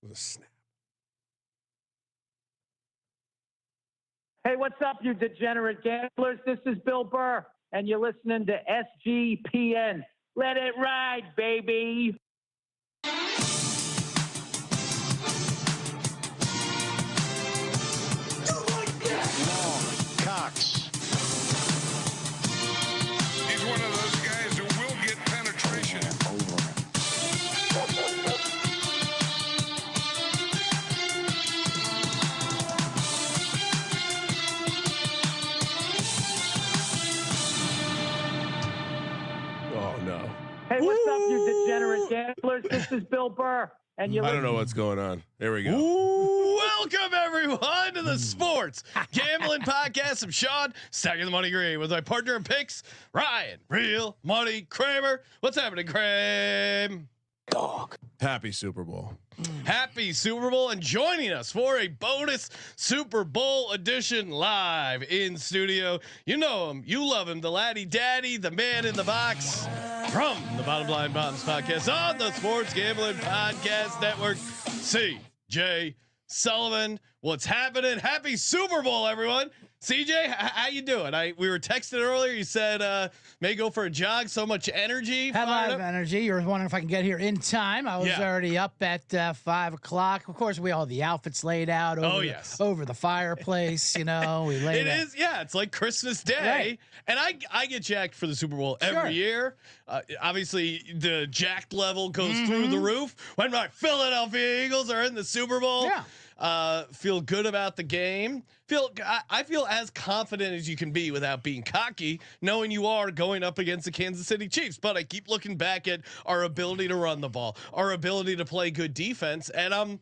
With a snap. Hey, what's up, you degenerate gamblers? This is Bill Burr, and you're listening to SGPN. Let it ride, baby. Cox. He's one of those guys who will get penetration. Oh no. Hey, what's up, you degenerate gamblers? This is Bill Burr, and you're I don't know what's going on. There we go. Welcome everyone to the Sports Gambling Podcast. I'm Sean, stacking the money green with my partner in picks, Ryan, Real Money Kramer. What's happening, Kramer? Dog. Happy Super Bowl. Happy Super Bowl, and joining us for a bonus Super Bowl edition live in studio. You know him, you love him, the laddie daddy, the man in the box from the Bottom Line Bottoms podcast on the Sports Gambling Podcast Network. CJ Sullivan, what's happening? Happy Super Bowl, everyone. CJ, how you doing? We were texting earlier. You said may go for a jog. So much energy. Had a lot of energy. You were wondering if I can get here in time. I was already up at 5 o'clock. Of course, we all the outfits laid out. Over the fireplace. You know, we laid. It's like Christmas Day, right. And I get jacked for the Super Bowl every year. Obviously, the jacked level goes through the roof when my Philadelphia Eagles are in the Super Bowl. Yeah. Feel good about the game. I feel as confident as you can be without being cocky, knowing you are going up against the Kansas City Chiefs. But I keep looking back at our ability to run the ball, our ability to play good defense, and I'm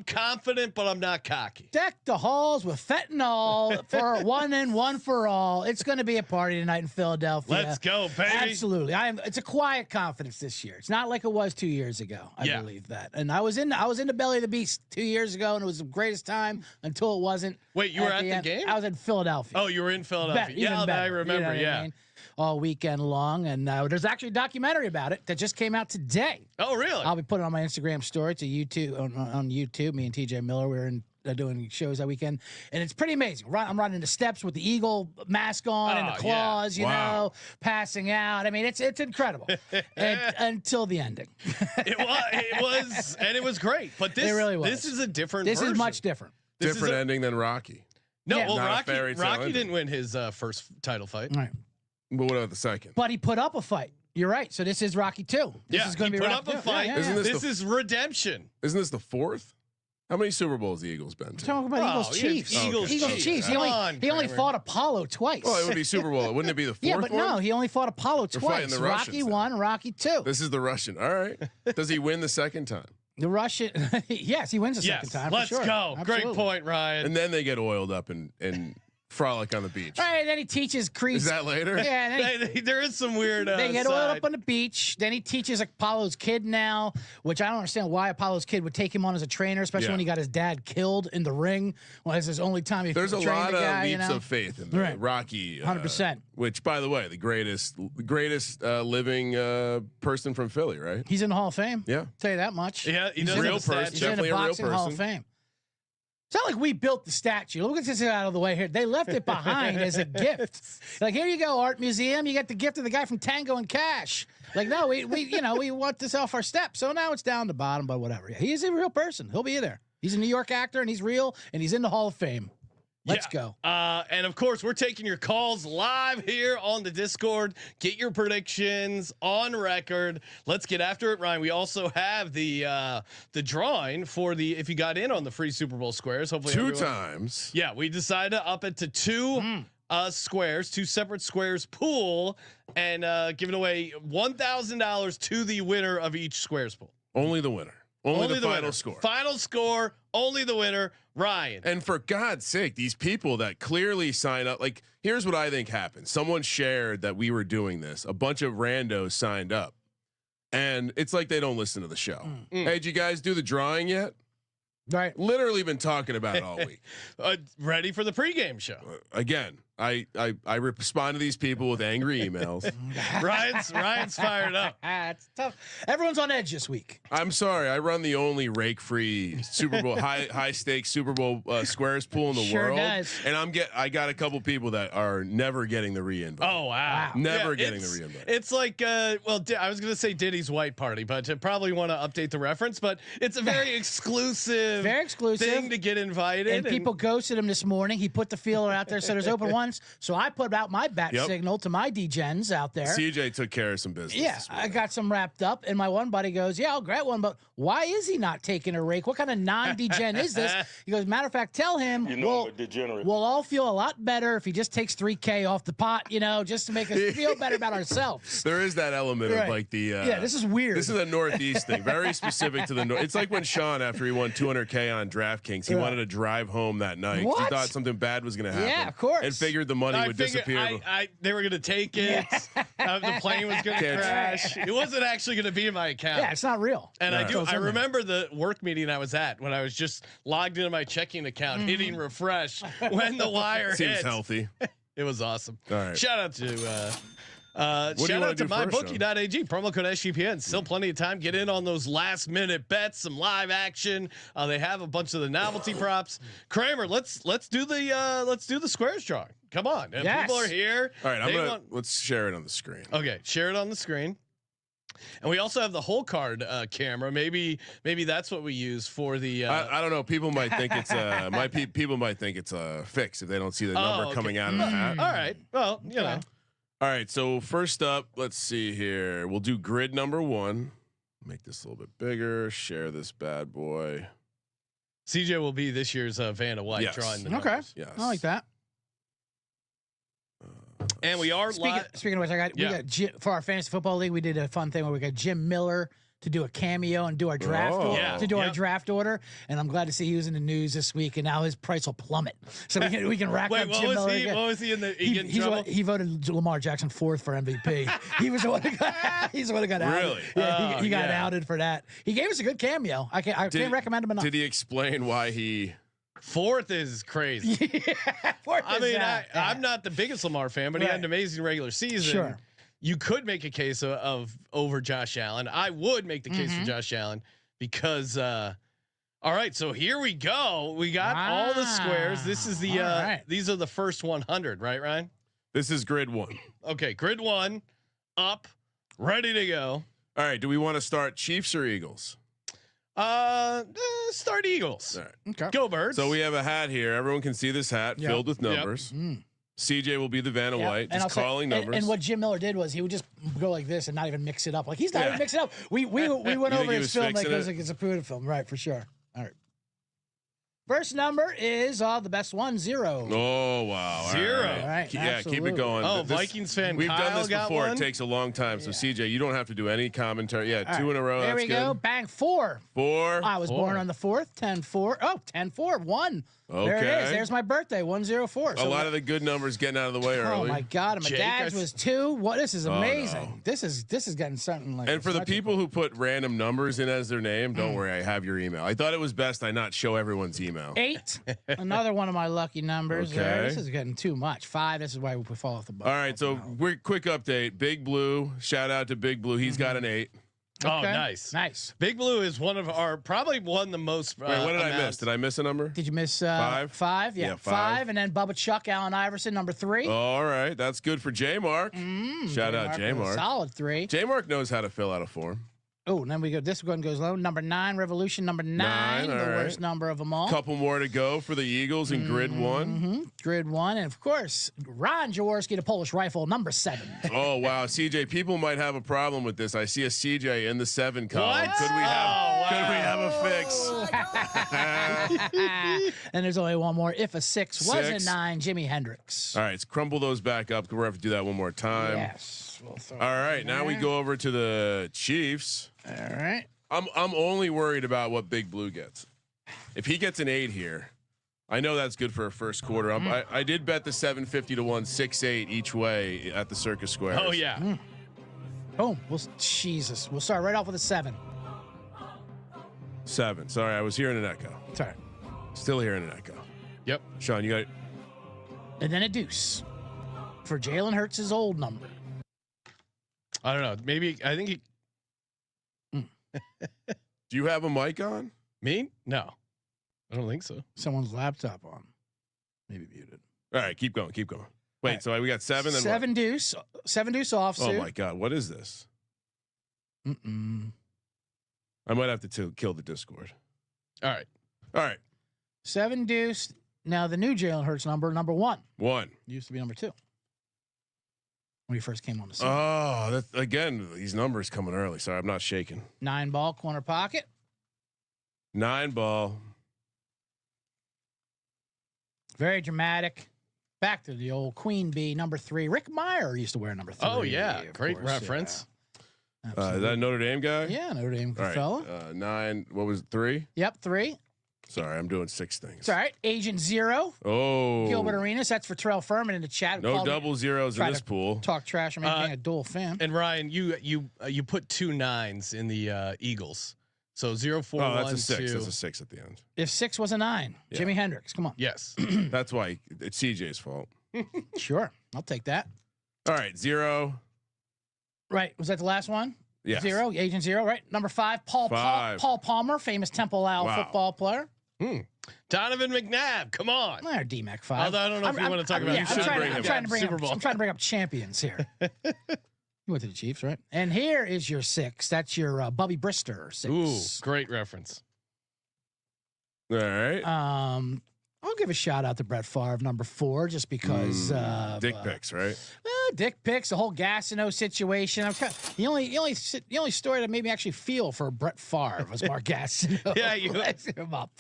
confident, but I'm not cocky. Deck the halls with fentanyl for one and one for all. It's going to be a party tonight in Philadelphia. Let's go, baby. Absolutely. It's a quiet confidence this year. It's not like it was 2 years ago. I believe that. And I was in the belly of the beast 2 years ago, and it was the greatest time until it wasn't. Wait, you were at the game? I was in Philadelphia. Oh, you were in Philadelphia. I remember. You know what I mean? All weekend long, and there's actually a documentary about it that just came out today. Oh, really? I'll be putting it on my Instagram story to YouTube on YouTube. Me and TJ Miller, we were doing shows that weekend, and it's pretty amazing. I'm running the steps with the eagle mask on and the claws, you know, passing out. I mean, it's incredible until the ending. It was, and it was great. But this, it really was. This is a different. This version. is much different. Different ending than Rocky. No, Yeah. well, Rocky didn't win his first title fight. Right. But what about the second? But he put up a fight. You're right. So this is Rocky 2. This is going to be put Rocky up a fight. Yeah. This is redemption. Isn't this the fourth? How many Super Bowls the Eagles been to? Talking about Eagles Chiefs. Eagles Chiefs. He only fought Apollo twice. Well, it would be Super Bowl. Wouldn't it be the fourth Yeah, but one? no, he only fought Apollo twice. The Rocky Russians, 1, Rocky 2. This is the Russian. All right. Does he win the second time? The Russian, yes, he wins the second time. Let's for sure. go. Absolutely. Great point, Ryan. And then they get oiled up and frolic on the beach. All right, then he teaches Creed. Is that later? Yeah, there is some weird. They get oiled up on the beach. Then he teaches Apollo's kid now, which I don't understand why Apollo's kid would take him on as a trainer, especially when he got his dad killed in the ring. Well, it's his only time he There's a trained lot the guy, of leaps of faith in the Rocky. 100%. Which, by the way, the greatest living person from Philly, right? He's in the Hall of Fame. Yeah, tell you that much. Yeah, he's a real person. He's in the boxing Hall of Fame. It's not like we built the statue. Look at this out of the way here. They left it behind as a gift. Like, here you go, art museum. You get the gift of the guy from Tango and Cash. Like, no, we want this off our step. So now it's down the bottom, but whatever. He's a real person. He'll be there. He's a New York actor, and he's real, and he's in the Hall of Fame. Let's go. And of course, we're taking your calls live here on the Discord. Get your predictions on record. Let's get after it, Ryan. We also have the drawing for if you got in on the free Super Bowl squares. Hopefully, two times. Yeah, we decided to up it to two squares, two separate squares pool, and giving away $1,000 to the winner of each squares pool. Only the winner. Only the final score. Final score. Only the winner, Ryan. And for God's sake, these people that clearly sign up, like, here's what I think happened. Someone shared that we were doing this. A bunch of randos signed up. And it's like they don't listen to the show. Hey, did you guys do the drawing yet? Right. Literally been talking about it all week. Ready for the pregame show. Again, I respond to these people with angry emails. Ryan's fired up. It's tough. Everyone's on edge this week. I'm sorry. I run the only rake-free Super Bowl high stakes Super Bowl squares pool in the Sure world, does. and I got a couple people that are never getting the re-invite. Oh wow, Never getting the re-invite. It's like, I was gonna say Diddy's white party, but I probably want to update the reference. But it's a very exclusive thing to get invited. And people ghosted him this morning. He put the feeler out there, so there's open ones. So I put out my bat signal to my degens out there. CJ took care of some business. Yeah, I got some wrapped up, and my one buddy goes, "Yeah, I'll grab one, but why is he not taking a rake? What kind of non-degen is this?" He goes, "Matter of fact, tell him we'll all feel a lot better if he just takes $3K off the pot, just to make us feel better about ourselves." There is that element of like the this is weird. This is a Northeast thing, very specific to the North. It's like when Sean, after he won $200K on DraftKings, he wanted to drive home that night. What? He thought something bad was going to happen. Yeah, of course. And figured the money would disappear. They were going to take it. The plane was going to crash. It wasn't actually going to be in my account. Yeah, it's not real. And I remember the work meeting I was at when I was just logged into my checking account, hitting refresh when the wire Seems hit. healthy. It was awesome. All right. Shout out to shout out to mybookie.ag, promo code SGPN. Still plenty of time. Get in on those last minute bets, some live action. They have a bunch of the novelty props. Kramer, let's do the squares drawing. Come on, and people are here. All right, let's share it on the screen. Okay, share it on the screen. And we also have the whole card camera. Maybe that's what we use for the. I don't know. People might think it's people might think it's a fix if they don't see the number coming out of the hat. All right. Well, you know. All right. So first up, let's see here. We'll do grid number 1. Make this a little bit bigger. Share this bad boy. CJ will be this year's Vanna White drawing the numbers. Yes, I like that. And we are speaking of which, we got for our fantasy football league. We did a fun thing where we got Jim Miller to do a cameo and do our draft our draft order. And I'm glad to see he was in the news this week, and now his price will plummet. So we can rack up Jim Miller again. What was he in the? He voted Lamar Jackson 4th for MVP. He's the one that got outed. Really? Yeah, he got outed for that. He gave us a good cameo. I can't recommend him enough. Did he explain why he? 4th is crazy. I'm not the biggest Lamar fan, but he had an amazing regular season. Sure. You could make a case of over Josh Allen. I would make the case for Josh Allen because all right, so here we go. We got all the squares. This is the these are the first 100, right, Ryan? This is grid 1. Okay, grid 1 up, ready to go. All right, do we want to start Chiefs or Eagles? Start Eagles. All right. Okay. Go Birds. So we have a hat here. Everyone can see this hat filled with numbers. CJ will be the Vanna White, just calling numbers. And what Jim Miller did was he would just go like this and not even mix it up. Like he's not even mixing it up. We went over his film like it's a proven film, right? For sure. All right. First number is the best one, 0. Oh wow, 0. All right, yeah, keep it going. Oh, Vikings fan. We've Kyle done this before. one? It takes a long time. So CJ, you don't have to do any commentary. Yeah, All 2 in a row. There that's we go. good. Bang, 4. 4. I was born on the 4th. 10-4. Oh, 10-4. 1. Okay. There it is. There's my birthday. 104. A lot of the good numbers getting out of the way early. Oh my God! My dad's was 2. What? This is amazing. No. This is getting something like. And for the people who put random numbers in as their name, don't worry. I have your email. I thought it was best I not show everyone's email. 8. Another one of my lucky numbers. Okay. This is getting too much. 5. This is why we fall off the boat. All right. So quick update. Big Blue. Shout out to Big Blue. He's got an 8. Oh, nice. Big Blue is one of our probably won the most. Wait, what did I miss? Did I miss a number? Did you miss 5? 5? Yeah, 5. And then Bubba Chuck, Allen Iverson, number 3. All right, that's good for J Mark. Shout out J Mark. Solid 3. J Mark knows how to fill out a form. Oh, and then we go. This one goes low. Number 9, Revolution. Number 9, the worst number of them all. Couple more to go for the Eagles in grid 1. Grid 1, and of course, Ron Jaworski, the Polish Rifle, number 7. Oh wow, CJ, people might have a problem with this. I see a CJ in the 7 column. What? Could we have a fix? And there's only one more. If a 6 was a 6. 9, Jimi Hendrix. All right, let's crumble those back up. We're gonna have to do that one more time. Yes. We'll throw All right, now we go over to the Chiefs. All right. I'm only worried about what Big Blue gets. If he gets an 8 here, I know that's good for a first quarter. I did bet the 750 to 1 6-8 each way at the Circus Square. Oh yeah. Boom. Jesus. We'll start right off with a 7. 7. Sorry, I was hearing an echo. Sorry. Still hearing an echo. Yep. Sean, you got and then a deuce for Jalen Hurts' old number. I don't know. Maybe I think he. Do you have a mic on? Me? No, I don't think so. Someone's laptop on. Maybe muted. All right, keep going. Keep going. Wait, right. so we got 7. Then Seven what? deuce offsuit. Oh my God, what is this? Mm-mm. I might have to kill the Discord. All right. All right, 7 deuce. Now the new Jalen Hurts number 1. 1. Used to be number 2 when he first came on the scene. Oh, that again. These numbers coming early. Sorry, I'm not shaking. 9 ball corner pocket. 9 ball. Very dramatic. Back to the old Queen Bee, number 3. Rick Meyer used to wear number 3. Oh yeah, of great course, reference. Yeah. Is that a Notre Dame guy? Yeah, Notre Dame All right. fella. 9. What was it, 3? Yep, 3. Sorry, I'm doing 6 things. It's all right. Agent 0. Oh, Gilbert Arenas. That's for Terrell Furman in the chat. no Called me- double zeros in try this to pool. Talk trash. I'm making a dual fan. And Ryan, you put 2 9s in the Eagles. So 0 4 Oh, 1 that's a 6. 2. That's a 6 at the end. If 6 was a 9, Yeah. Jimi Hendrix. Come on. Yes. That's why it's CJ's fault. Sure. I'll take that. All right, 0. Right. Was that the last one? Yes. 0. Agent 0. Right. Number 5. Paul 5. Palmer, famous Temple Owl Wow. football player. Donovan McNabb. Come on. There, DMAC 5. Although I don't know if you want to talk about. You should bring him I'm trying to bring Super up, Bowl. I'm trying to bring up champions here. You went to the Chiefs, right? And here is your 6. That's your Bubby Brister 6. Ooh, great reference. All right. I'll give a shout out to Brett Favre, number 4, just because. Dick pics, right? Dick pics, the whole Gastineau situation. The only story that made me actually feel for Brett Favre was Mark Gastineau. Yeah, you Let's him up.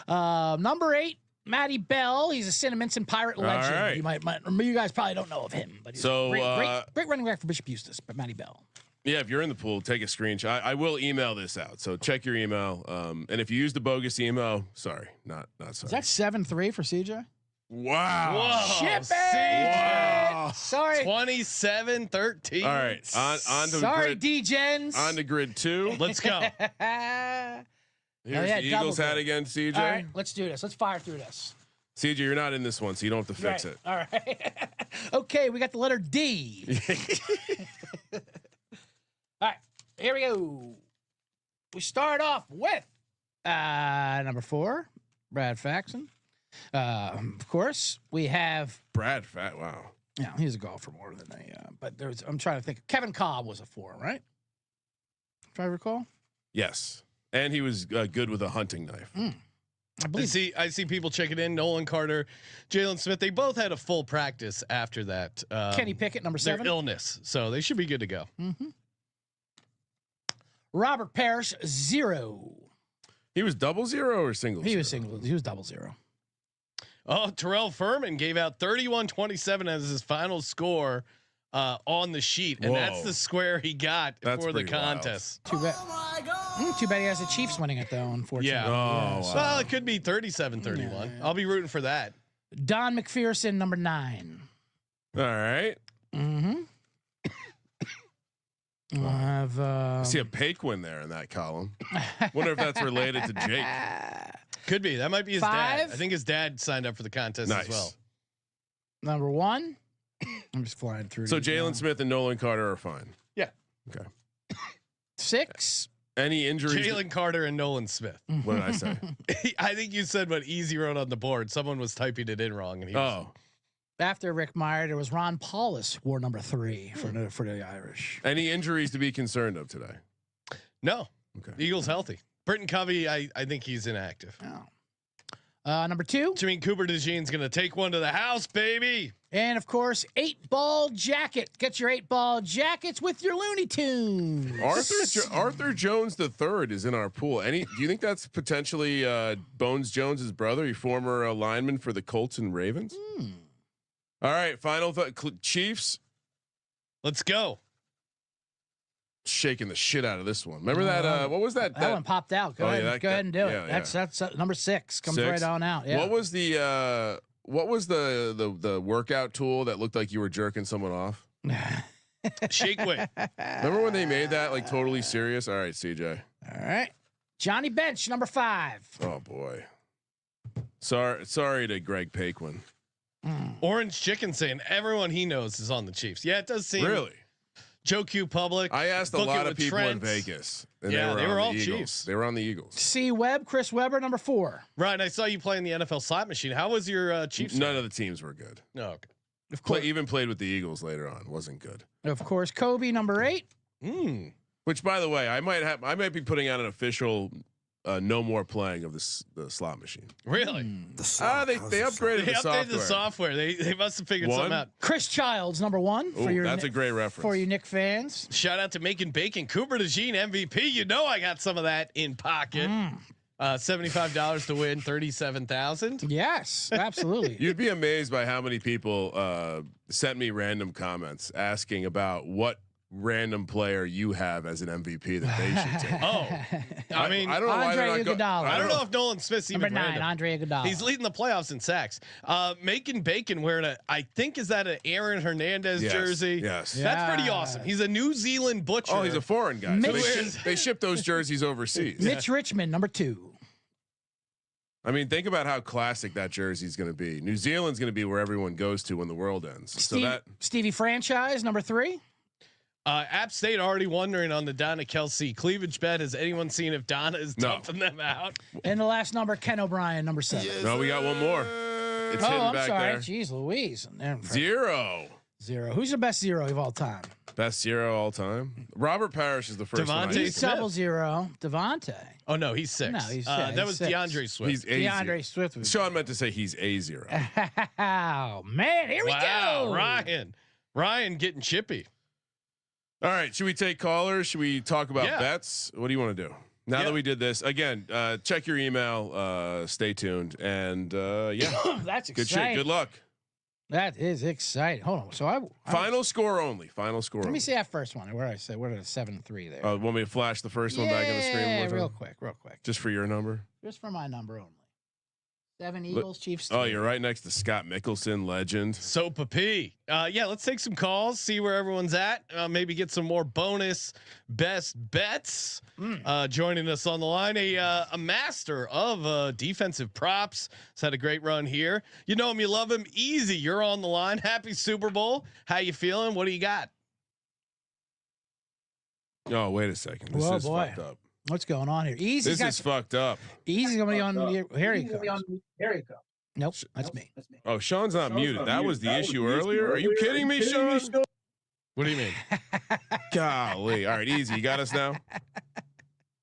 Number 8, Matty Bell. He's a Cinnaminson Pirate legend. right. You guys probably don't know of him, but he's So, a great running back for Bishop Eustace. But Matty Bell. Yeah, if you're in the pool, take a screenshot. I will email this out, so check your email. And if you use the bogus email, sorry, not sorry. Is that 7-3 for CJ? Wow. Whoa, Ship CJ. Wow. Sorry. 27-13. All right, on to Sorry, grid, D-Gens. on to grid 2. Let's go. Here's yeah, the double Eagles hat grid. again, CJ. All right, let's do this. Let's fire through this. CJ, you're not in this one, so you don't have to fix Right. it. All right. Okay, we got the letter D. All right, here we go. We start off with number 4, Brad Faxon. Of course, we have. Brad Fat. Wow. Yeah, he's a golfer more than but I'm trying to think. Kevin Cobb was a 4, right? If I recall. Yes, and he was good with a hunting knife. I believe. I see people checking in. Nolan Carter, Jalen Smith. They both had a full practice after that. Kenny Pickett, number their 7. illness, so they should be good to go. Robert Parrish, 0. He was 00 or single? He was single. He was 00. Oh, Terrell Furman gave out 31-27 as his final score on the sheet, and that's Whoa. the square he got That's for the pretty wild. contest. Too bad. Too bad he has the Chiefs winning it though. Unfortunately. Yeah. Oh, so- Well, it could be 37-31. I'll be rooting for that. Don McPherson, number 9. All right. We'll have. I see a Paquin there in that column. Wonder if that's related to Jake. Could be. That might be his dad. 5. I think his dad signed up for the contest Nice. as well. Number 1. I'm just flying through. So these now. Jalen Smith and Nolan Carter are fine. Yeah. Okay. 6. Any injuries? Jalen Carter and Nolan Smith. What did I say? I think you said what Easy wrote on the board. Someone was typing it in wrong, and he was, Oh, After Rick Meyer, there was Ron Paulus, wore number 3 for the Irish. any injuries to be concerned of today? no. Okay. Eagles healthy. Britton Covey, I think he's inactive. Number 2, Which means Cooper DeJean's going to take one to the house, baby. and of course, 8-ball jacket. Get your 8-ball jackets with your Looney Tunes. Arthur Jones III is in our pool. Do you think that's potentially Bones Jones's brother, a former lineman for the Colts and Ravens? All right, final Chiefs Let's go. shaking the shit out of this one. Remember that? What was that? That one popped out. Go Oh, ahead, yeah, go ahead and do it. yeah, That's number 6. Comes 6? right on out. Yeah. What was the workout tool that looked like you were jerking someone off? Shake weight. Remember when they made that like totally serious? All right, CJ. All right. Johnny Bench, number 5. Oh boy. Sorry to Greg Paquin. Orange Chicken saying everyone he knows is on the Chiefs. Yeah, it does seem Really. Joe Q Public. I asked a Book it lot of with people Trent. in Vegas. And Yeah, they on were the all Eagles. Chiefs. They were on the Eagles. C. Webb, Chris Webber, number 4. Right, I saw you playing the NFL slot machine. How was your Chiefs? None of the teams were good. No, okay. Of course, Even played with the Eagles later on. Wasn't good. of course, Kobe, number 8. Which, by the way, I might be putting out an official no more playing of the slot machine. Really? They upgraded They the updated software. the software. They must have figured something out. Chris Childs, number 1 for Ooh, your. that's a great reference for you Nick fans. Shout out to Making Bacon, Cooper DeJean MVP. You know I got some of that in pocket. $75 to win 37,000. Yes, absolutely. You'd be amazed by how many people sent me random comments asking about what random player you have as an MVP that they should take. Oh, I mean, I don't know why they're Andre not Iguodala. I don't know if Nolan Smith's even Number 9, random. Andre Iguodala. He's leading the playoffs in sacks. Making Bacon wearing I think is that an Aaron Hernandez Yes, jersey? yes. That's pretty awesome. He's a New Zealand butcher. Oh, he's a foreign guy. So Mitch- they ship those jerseys overseas. Mitch Richmond, number 2. I mean, think about how classic that jersey is going to be. New Zealand's going to be where everyone goes to when the world ends. Stevie Franchise, number 3. App State already wondering on the Donna Kelsey cleavage bet. Has anyone seen if Donna is dumping them out? And the last number, Ken O'Brien, number 7. No, we got one more. It's hidden I'm back sorry. there. Jeez Louise. 0. 0. Who's the best 0 of all time? Best 0 all time. Robert Parrish is the first one. Devontae He's Smith. double 0. Devontae. Oh no, he's 6. No, he's that he's was 6. DeAndre Swift. He's A0. DeAndre Swift. Was Sean meant to say he's A0. Oh man, here we go. Ryan getting chippy. All right, should we take callers? Should we talk about Yeah. bets? What do you want to do? Now that we did this again, check your email. Stay tuned, and yeah, That's good exciting. shit. Good luck. That is exciting. Hold on. So I Final score only. Final score. let me see that first one. Where I said we're at a 7-3 there. Want me to flash the first one back on the screen? One more time? real quick. Just for your number. Just for my number only. 7 Eagles, Chiefs. Oh, 3. you're right next to Scott Mickelson, legend. Sopa P. Yeah, let's take some calls, see where everyone's at. Maybe get some more bonus best bets. Joining us on the line, a master of defensive props. Has had a great run here. You know him, you love him. Easy, you're on the line. Happy Super Bowl. How you feeling? What do you got? Oh, wait a second. This Whoa, is boy. fucked up. What's going on here? Easy. This is fucked up. Easy's gonna be on. Here he comes. Nope, that's me. Oh, Sean's not muted. That was the issue earlier. Are you kidding me, Sean? What do you mean? Golly. All right, easy. You got us now?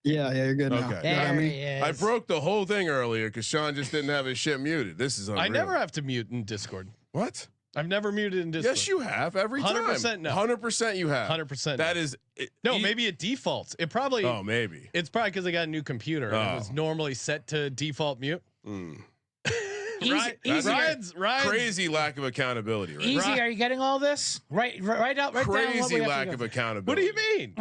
Yeah, you're good now. Okay. There I mean, he is. I broke the whole thing earlier because Sean just didn't have his shit muted. This is unreal. I never have to mute in Discord. What? I've never muted in Discord. Yes, you have every time. 100% no. 100% you have. 100%. That is No, maybe it defaults. It probably. Oh, maybe. It's probably because I got a new computer. And it was normally set to default mute. Easy. Ryan's Crazy lack of accountability. Right? Easy. Are you getting all this? Right down. Right down what Crazy we have to lack go of through. What do accountability. you mean?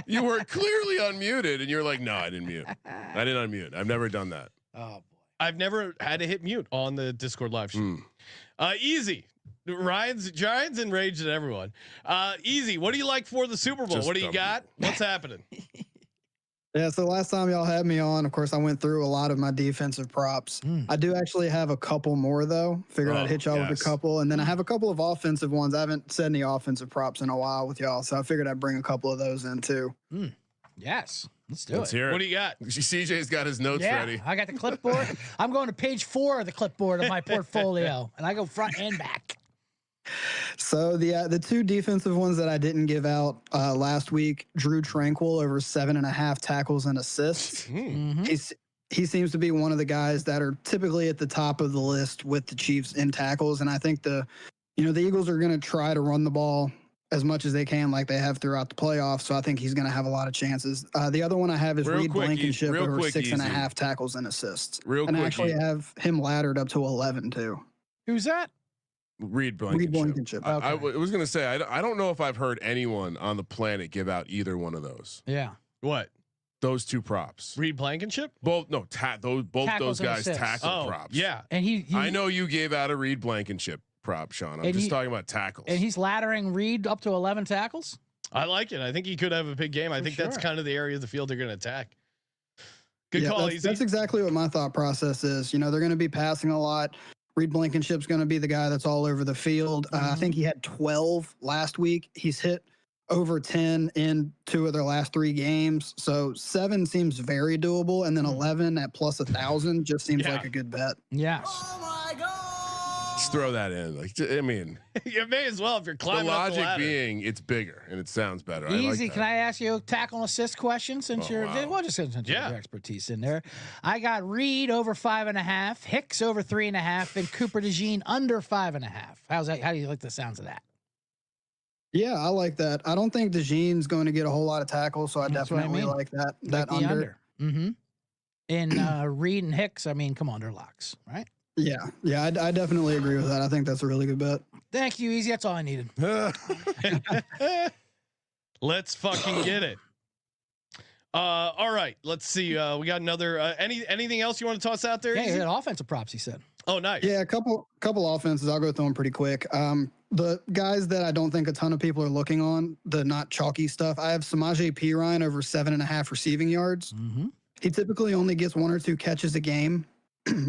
You were clearly unmuted, and you're like, "No, I didn't mute. I didn't unmute. I've never done that." Oh boy. I've never had to hit mute on the Discord live stream. Easy. Ryan's enraged at everyone. Easy. What do you like for the Super Bowl? Just What do you dumb got? What's happening? Yeah, so last time y'all had me on, of course, I went through a lot of my defensive props. I do actually have a couple more though. Figured I'd hit y'all with a couple, and then I have a couple of offensive ones. I haven't said any offensive props in a while with y'all, so I figured I'd bring a couple of those in too. Yes. Let's Let's hear it. What do you got? CJ's got his notes ready. I got the clipboard. I'm going to page 4 of the clipboard of my portfolio, and I go front and back. So the two defensive ones that I didn't give out last week, Drew Tranquil over 7.5 tackles and assists. He seems to be one of the guys that are typically at the top of the list with the Chiefs in tackles, and I think the Eagles are going to try to run the ball as much as they can, like they have throughout the playoffs. So I think he's going to have a lot of chances. The other one I have is Reed Blankenship over 6.5 tackles and assists. And I actually have him laddered up to 11 too. Who's that? Reed Blankenship. Okay. I was going to say, I don't know if I've heard anyone on the planet give out either one of those. Yeah. What? Those two props. Reed Blankenship? Both both Tackles those and guys assists. tackle props. Yeah. And he I know you gave out a Reed Blankenship prop, Sean. I'm just talking about tackles. And he's laddering Reed up to 11 tackles. I like it. I think he could have a big game. I think that's sure. kind of the area of the field they're going to attack. Good call, that's, Easy. that's exactly what my thought process is. You know, they're going to be passing a lot. Reed Blankenship's going to be the guy that's all over the field. I think he had 12 last week. He's hit over 10 in 2 of their last 3 games. So 7 seems very doable. And then 11 at plus 1,000 just seems like a good bet. Yes. Just throw that in. Like, I mean, You may as well if you're the climbing up the logic ladder. being it's bigger and it sounds better. Easy. I like that. Can I ask you a tackle and assist question since you're wow. well, just since you Yeah. have your expertise in there? I got Reed over 5.5, Hicks over 3.5, and Cooper DeJean under 5.5. How's that? How do you like the sounds of that? Yeah, I like that. I don't think DeJean's going to get a whole lot of tackles, so I That's what I definitely mean. like that. Like That the under. Mm-hmm. And Reed and Hicks, I mean, come on, they're locks, right? Yeah, I definitely agree with that. I think that's a really good bet. Thank you, Easy. That's all I needed. Let's fucking get it. All right. Let's see. We got another. Anything else you want to toss out there? Yeah, Easy? he had offensive props, he said. Oh, nice. Yeah, a couple offenses. I'll go through them pretty quick. The guys that I don't think a ton of people are looking on, the not chalky stuff. I have Samaje Perine over 7.5 receiving yards. Mm-hmm. He typically only gets 1 or 2 catches a game,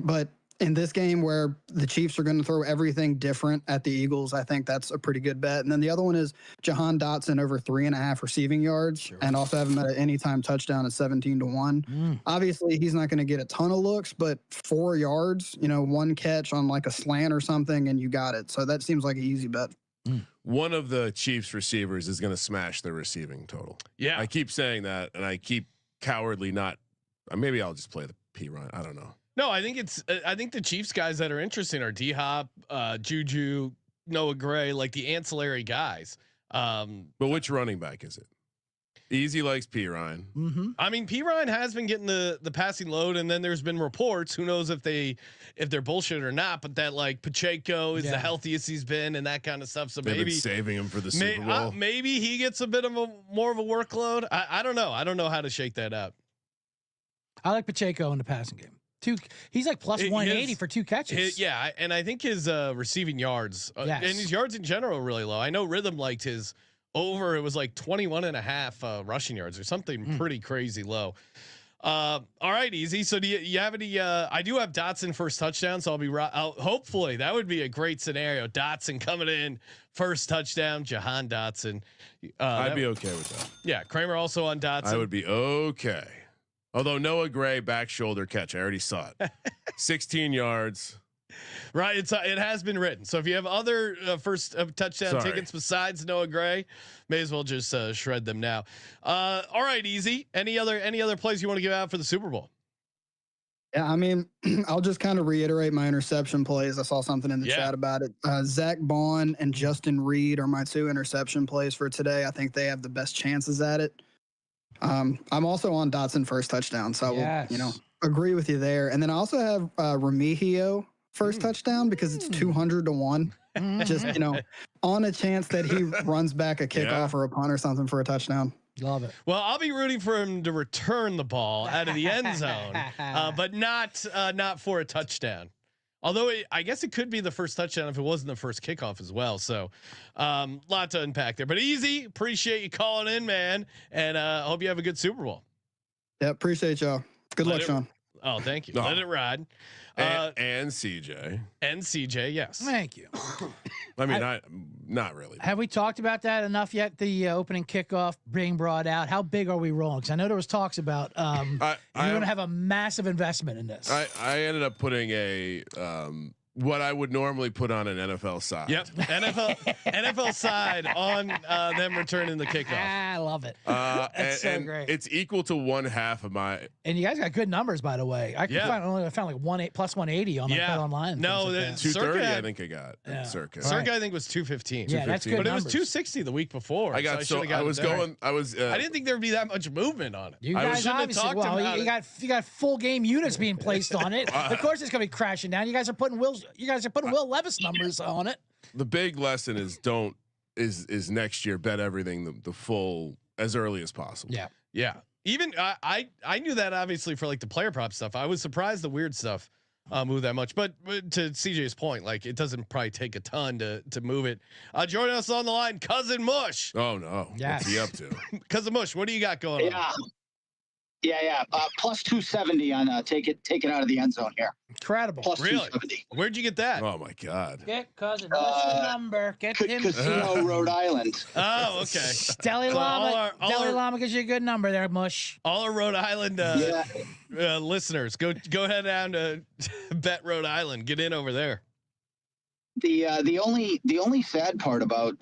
but in this game where the Chiefs are going to throw everything different at the Eagles, I think that's a pretty good bet. And then the other one is Jahan Dotson over 3.5 receiving yards, and also have him at an anytime touchdown at 17-1. Obviously, he's not going to get a ton of looks, but 4 yards, 1 catch on like a slant or something, and you got it. So that seems like an easy bet. One of the Chiefs receivers is going to smash their receiving total. Yeah. I keep saying that, and I keep cowardly not. Maybe I'll just play the P run. I don't know. No, I think it's. I think the Chiefs guys that are interesting are D Hop, Juju, Noah Gray, like the ancillary guys. But which running back is it? Easy likes P Ryan. Mm-hmm. I mean, P Ryan has been getting the passing load, and then there's been reports. Who knows if they're bullshit or not? But that like Pacheco is the healthiest he's been, and that kind of stuff. So They've maybe been saving him for the Super Bowl. Maybe he gets a bit of more of a workload. I don't know. I don't know how to shake that up. I like Pacheco in the passing game. He's like plus 180 for 2 catches. Yeah, and I think his receiving yards and his yards in general are really low. I know Rhythm liked his over. It was like 21.5 rushing yards or something pretty crazy low. All right, Easy. So do you have any? I do have Dotson first touchdown, so I'll be right. Hopefully, that would be a great scenario. Dotson coming in first touchdown. Jahan Dotson. I'd be okay with that. Yeah, Kramer also on Dotson. I would be okay. Although Noah Gray back shoulder catch, I already saw it. 16 yards. Right, it has been written. So if you have other first touchdown tickets besides Noah Gray, may as well just shred them now. All right, Easy. Any other plays you want to give out for the Super Bowl? Yeah, I mean, I'll just kind of reiterate my interception plays. I saw something in the chat about it. Zach Bond and Justin Reed are my 2 interception plays for today. I think they have the best chances at it. I'm also on Dotson first touchdown, so I will, agree with you there. And then I also have Remigio first touchdown because it's 200-1. Just on a chance that he runs back a kickoff or a punt or something for a touchdown. Love it. Well, I'll be rooting for him to return the ball out of the end zone, but not for a touchdown. Although I guess it could be the first touchdown if it wasn't the first kickoff as well. So, lot to unpack there. But Easy, appreciate you calling in, man, and hope you have a good Super Bowl. Yeah, appreciate y'all. Good luck, Sean. Oh, thank you. Let it ride. And CJ. And CJ, yes. Thank you. I mean, not really. Have we talked about that enough yet? The opening kickoff being brought out. How big are we rolling? Because I know there was talks about you're going to have a massive investment in this. I ended up putting a what I would normally put on an NFL side. Yep, NFL side on them returning the kickoff. I love it. That's so great. It's equal to 1/2 of my. And you guys got good numbers, by the way. I found like plus 180 on Bet Online. No, like 230. I think I got. Circa. Circa, I think was 215. Yeah, that's good. But numbers. it was 260 the week before. I got I was going. I didn't think there would be that much movement on it. You guys obviously, you got full game units being placed on it. Of course, it's going to be crashing down. You guys are putting Will Levis numbers on it. The big lesson is next year bet everything the full as early as possible. Yeah. Even I knew that obviously for like the player prop stuff. I was surprised the weird stuff move that much. But to CJ's point, like it doesn't probably take a ton to move it. Joining us on the line, Cousin Mush. Oh no. Yes. What's he up to? Cousin Mush, what do you got going on? Yeah. Plus 270 on take it out of the end zone here. Incredible. Plus Really? 270. Where'd you get that? Oh my God. Get cousin. What's the number? Get him. Casino, Rhode Island. Oh, okay. Deli So Llama. all Deli our- Llama gives you a good number there, Mush. All our Rhode Island listeners, go ahead down to Bet Rhode Island. Get in over there. The only sad part about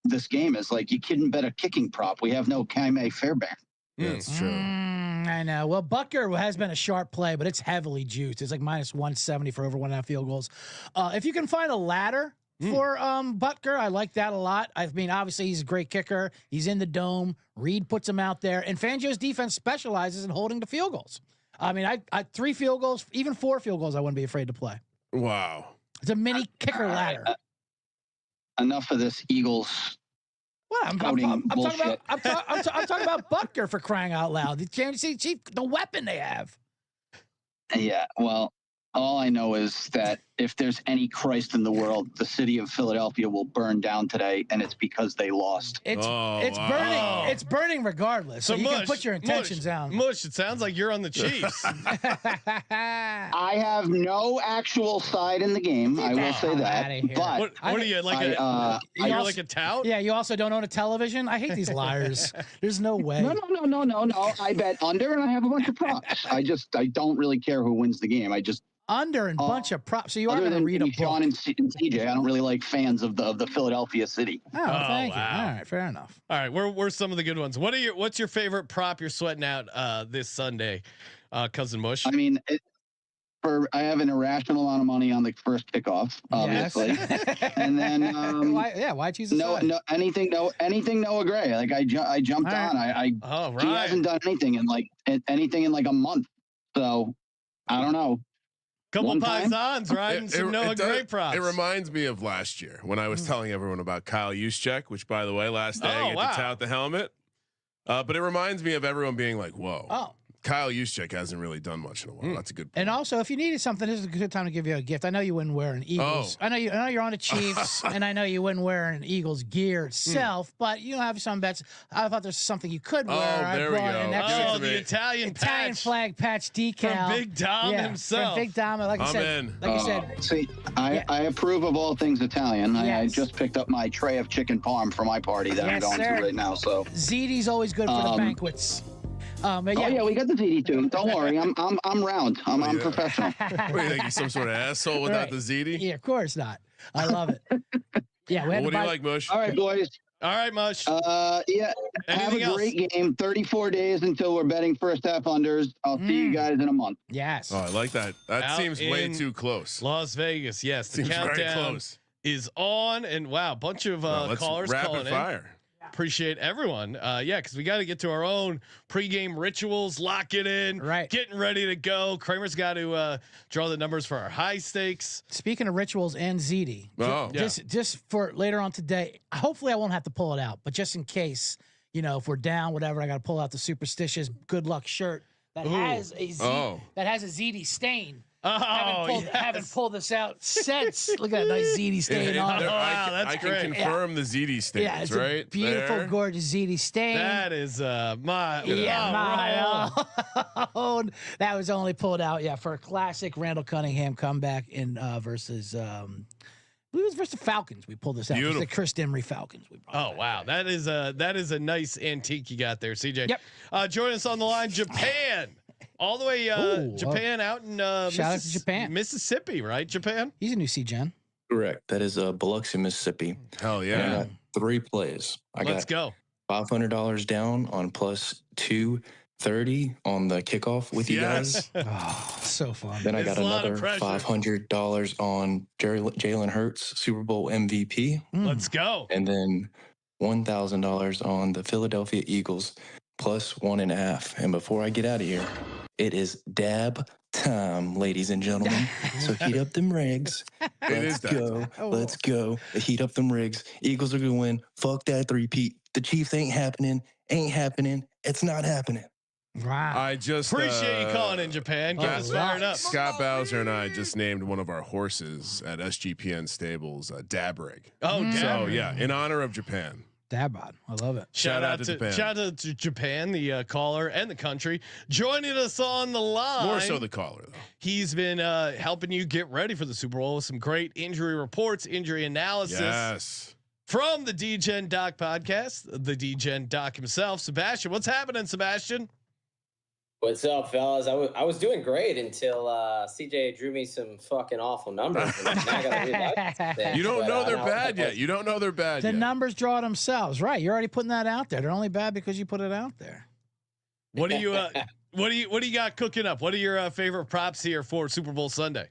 this game is like you couldn't bet a kicking prop. We have no Kaime Fairbairn. That's true. I know. Well, Butker has been a sharp play, but it's heavily juiced. It's like minus 170 for over 1.5 field goals. If you can find a ladder for Butker, I like that a lot. I mean, obviously he's a great kicker. He's in the dome. Reed puts him out there, and Fangio's defense specializes in holding the field goals. I mean, I 3 field goals, even 4 field goals, I wouldn't be afraid to play. Wow. It's a mini kicker ladder. Enough of this Eagles. What? I'm talking about Butker, for crying out loud. The Kansas City Chiefs, the weapon they have. Yeah, well, all I know is that if there's any Christ in the world, the city of Philadelphia will burn down today, and it's because they lost. It's wow. burning. It's burning regardless. So you can put your intentions down. Mush, it sounds like you're on the Chiefs. I have no actual side in the game. I will say that. outta here. But What are you like? You're like a tout? Yeah, you also don't own a television. I hate these liars. There's no way. no. I bet under, and I have a bunch of props. I don't really care who wins the game. I just Under and bunch of props. So you are other going to than read a Sean book. and CJ, I don't really like fans of the Philadelphia city. Oh, thank you. wow. All right, fair enough. All right, where's some of the good ones? What's your favorite prop you're sweating out this Sunday, cousin Mush? I mean, I have an irrational amount of money on the first kickoff, obviously, Yes. and then why choose a no side? anything Noah Gray. Like I jumped All on. I Oh, he right. hasn't done anything in like a month, so I don't know. Couple one time. paisans riding some Noah Gray props. It reminds me of last year when I was telling everyone about Kyle Juszczyk, which, by the way, last day I get to tout the helmet. But it reminds me of everyone being like, "Whoa, Oh. Kyle Juszczyk hasn't really done much in a while." That's a good point. And also, if you needed something, this is a good time to give you a gift. I know you wouldn't wear an Eagles. Oh. I know you're on the Chiefs, and I know you wouldn't wear an Eagles gear itself. But you have some bets. I thought there's something you could wear. I there we brought go. an Give it extra to the me. Italian patch flag patch decal from Big Dom himself. From Big Dom, like I I'm said. in. Like you said. See, I approve of all things Italian. I Yes. just picked up my tray of chicken parm for my party that I'm Yes, going sir. to right now. So. ZD's always good for the banquets. But Oh yeah, we got the ZD too. Don't worry, I'm round. I'm professional. What do you think? He's some sort of asshole without Right. the ZD? Yeah, of course not. I love it. Yeah, we Well, had what to do you buy- like, Mush? All right, boys. All right, Mush. Yeah. Have Anything a great game. 34 days until we're betting first half unders. I'll see you guys in a month. Yes. Oh, I like that. That Out seems way in too close. Las Vegas. Yes, the Seems very countdown close. is on, and wow, bunch of Let's callers rapid calling in. fire. Appreciate everyone. Yeah, because we got to get to our own pregame rituals, lock it in, Right. getting ready to go. Kramer's got to draw the numbers for our high stakes. Speaking of rituals and ZD, Oh. just for later on today, hopefully I won't have to pull it out, but just in case, if we're down, whatever, I got to pull out the superstitious good luck shirt that has a ZD stain. Oh, haven't pulled this out since. Look at that nice ZD stain on it. wow, that's I great. can confirm the ZD stains, Yeah, it's right? a beautiful, There. gorgeous ZD stain. that is my That was only pulled out, for a classic Randall Cunningham comeback in versus I believe it was versus the Falcons. We pulled this out. It was Beautiful. the Chris Dimry Falcons. We brought Oh back. wow, that is a nice antique you got there, CJ. Yep. Join us on the line, Japan, all the way Ooh, Japan out in Shout out to Japan. Mississippi, right? Japan. He's a new C-Gen. Correct. That is Biloxi, Mississippi. Hell And I yeah. got 3 plays. I Let's got go. $500 down on plus 230 on the kickoff with you guys. Yes. Oh, so fun. Then I It's got a lot of another pressure. $500 on Jalen Hurts, Super Bowl MVP. Let's go. And then $1,000 on the Philadelphia Eagles plus 1.5. And before I get out of here, it is dab time, ladies and gentlemen. So heat up them rigs. It is Let's that go. time. Let's go. Heat up them rigs. Eagles are going to win. Fuck that three-peat. The Chiefs ain't happening. Ain't happening. It's not happening. Wow. I just Appreciate you calling in, Japan. Get us fired up. Scott Bowser and I just named one of our horses at SGPN Stables Dabrig. Oh, So damn. yeah, in honor of Japan. Dad bod. I love it. Shout out to Japan. Shout out to Japan, the caller and the country joining us on the line. More so the caller though. He's been helping you get ready for the Super Bowl with some great injury reports, injury analysis. Yes. From the Degen Doc podcast, the Degen Doc himself, Sebastian. What's happening, Sebastian? What's up, fellas? I was doing great until CJ drew me some fucking awful numbers. And now I gotta read that. You don't know they're I bad yet. You don't know they're bad The yet. numbers draw themselves, right? You're already putting that out there. They're only bad because you put it out there. What do you what do you got cooking up? What are your favorite props here for Super Bowl Sunday?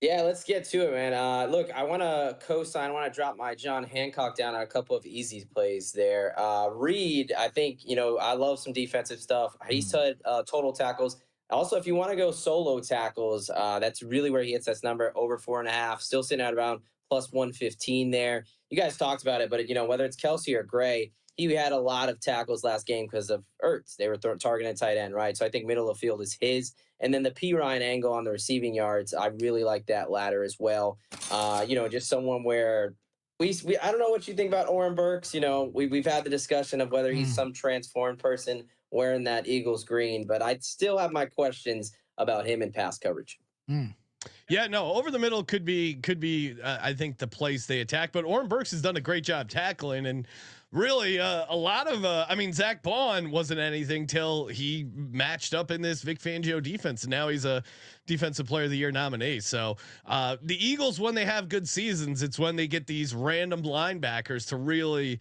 Yeah, let's get to it, man. Look, I want to co-sign. I want to drop my John Hancock down on a couple of easy plays there. Reed, I think, I love some defensive stuff. He said total tackles. Also, if you want to go solo tackles, that's really where he hits that number, over 4.5. Still sitting at around plus 115 there. You guys talked about it, but whether it's Kelsey or Gray, he had a lot of tackles last game because of Ertz. They were targeting tight end, right? So I think middle of the field is his. And then the P. Ryan angle on the receiving yards, I really like that ladder as well. Just someone where we I don't know what you think about Oren Burks. We've had the discussion of whether he's some transformed person wearing that Eagles green, but I still have my questions about him in pass coverage. Yeah, no, over the middle could be I think the place they attack, but Oren Burks has done a great job tackling, and really a lot of Zach Bond wasn't anything till he matched up in this Vic Fangio defense, and now he's a defensive player of the year nominee. So the Eagles, when they have good seasons, it's when they get these random linebackers to really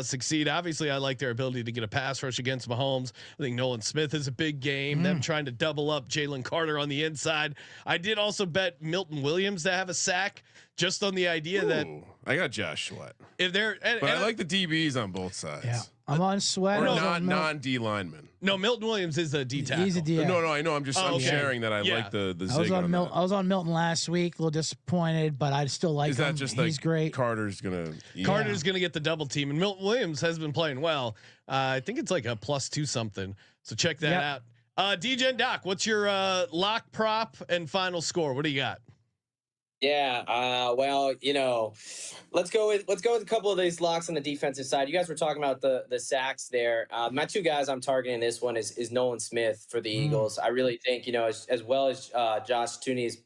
succeed. Obviously, I like their ability to get a pass rush against Mahomes. I think Nolan Smith is a big game. Them trying to double up Jalen Carter on the inside. I did also bet Milton Williams to have a sack, just on the idea that I got Josh Sweat. If they're, but I like the DBs on both sides. Yeah, I'm on Sweat. Or non-D linemen. No, Milton Williams is a D tackle. He's a D. No, I know. I'm just I'm sharing that I like the zig on that. I was on Milton last week. A little disappointed, but I still like him. Is that just he's great. Carter's gonna get the double team, and Milton Williams has been playing well. I think it's like a +2 something. So check that out. Degen Doc, what's your lock prop and final score? What do you got? Yeah, well, let's go with a couple of these locks on the defensive side. You guys were talking about the sacks there. My two guys I'm targeting this one is Nolan Smith for the Eagles. I really think, as well as Josh Tooney's,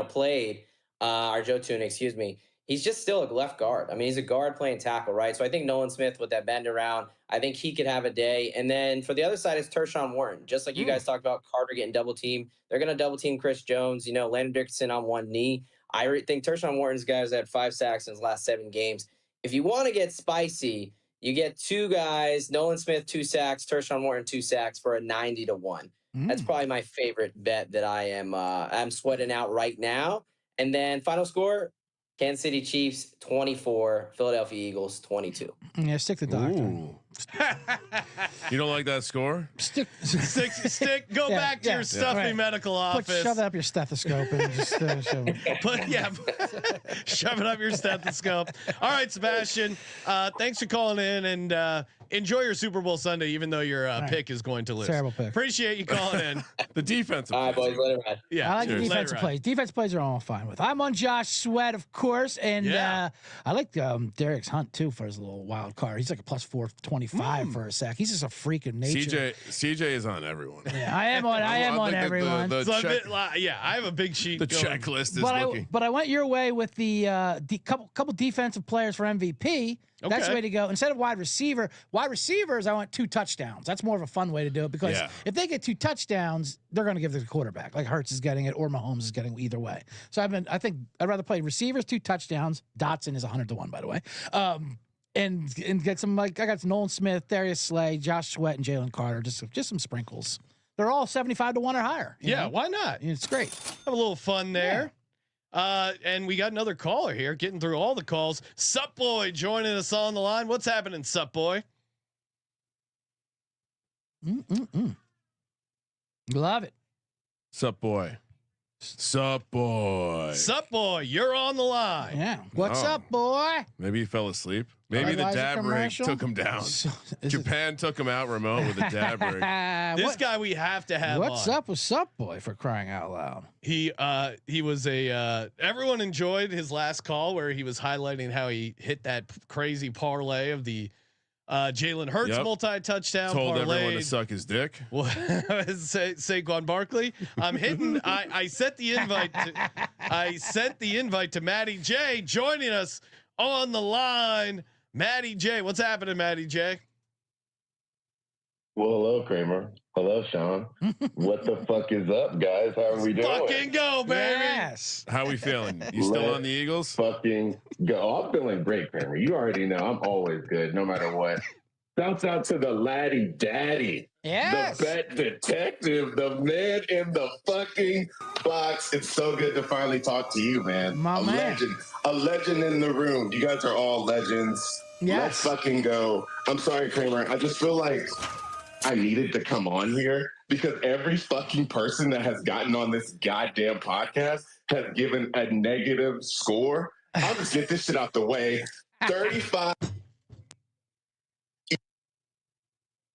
played, or Joe Tooney, excuse me, he's just still a left guard. I mean, he's a guard playing tackle, right? So I think Nolan Smith with that bend around, I think he could have a day. And then for the other side is Tershawn Wharton. Just like you guys talked about Carter getting double team, they're going to double team Chris Jones, Landon Dickerson on one knee. I think Tershawn Wharton's guys had 5 sacks in his last 7 games. If you want to get spicy, you get 2 guys, Nolan Smith 2 sacks, Tershawn Wharton 2 sacks for a 90-1. That's probably my favorite bet that I'm sweating out right now. And then final score, Kansas City Chiefs 24, Philadelphia Eagles 22. Yeah, stick the doctor. You don't like that score? Stick. Go back to your stuffy medical office. Shove it up your stethoscope and just shove it. Shove it up your stethoscope. All right, Sebastian. Thanks for calling in, and enjoy your Super Bowl Sunday, even though your pick is going to lose. Terrible pick. Appreciate you calling in. The defensive. All right, boys, let it ride. Yeah, I like the defensive plays. Defensive plays are all fine with. I'm on Josh Sweat, of course, and I like Derek's Hunt too for his little wild card. He's like a +425 for a sack. He's just a freak of nature. CJ is on everyone. Yeah, I am on everyone. I have a big sheet. The checklist is looking. But I went your way with the couple defensive players for MVP. That's the way to go. Instead of wide receivers, I want 2 touchdowns. That's more of a fun way to do it, because if they get 2 touchdowns, they're going to give it to the quarterback. Like Hurts is getting it, or Mahomes is getting it, either way. So I think I'd rather play receivers 2 touchdowns. Dotson is 100-1, by the way. And get some, like, I got Nolan Smith, Darius Slay, Josh Sweat, and Jalen Carter. Just some sprinkles. They're all 75-1 or higher. You know? Why not? It's great. Have a little fun there. And we got another caller here, getting through all the calls. Sup Boy joining us on the line. What's happening, Sup Boy? Love it. Sup Boy. Sup Boy. Sup Boy, you're on the line. Yeah. What's up, boy? Maybe he fell asleep. Maybe the dab rig took him down. Japan took him out remote with a dab rig. This guy we have to have What's on. up with Sup Boy, for crying out loud? He was everyone enjoyed his last call where he was highlighting how he hit that crazy parlay of the Jalen Hurts multi-touchdown Told everyone to parlayed. suck his dick. Saquon Barkley. I'm hitting. I sent the invite. I sent the invite to Matty J joining us on the line. Matty J, what's happening, Matty J? Well, hello, Kramer. Hello, Sean. What the fuck is up, guys? How are we doing? Fucking go, baby. Yes. How we feeling? You still on the Eagles? Fucking go. Oh, I'm feeling great, Kramer. You already know I'm always good, no matter what. Shouts out to the laddie daddy. Yes. The bet detective, the man in the fucking box. It's so good to finally talk to you, man. My man. Legend. A legend in the room. You guys are all legends. Yes. Let's fucking go. I'm sorry, Kramer. I just feel like I needed to come on here because every fucking person that has gotten on this goddamn podcast has given a negative score. I'll just get this shit out the way. 35.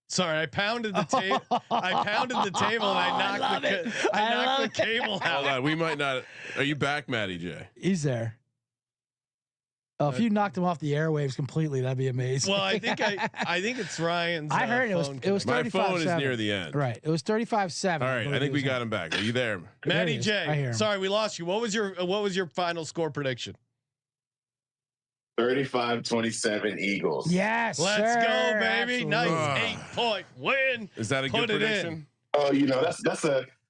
Sorry, I pounded the table. I pounded the table and I knocked the cable out. Hold on, we might not. Are you back, Matty J? He's there. Oh, if you knocked him off the airwaves completely, that'd be amazing. Well, I think it's Ryan's. I heard it was 35-7. My phone is near the end. Right. It was 35-7. All right, I think we got him back. Are you there? Matty J. Sorry, we lost you. What was your final score prediction? 35-27 Eagles. Yes, let's go, baby! Absolutely. Nice 8-point win. Is that a good prediction? Oh,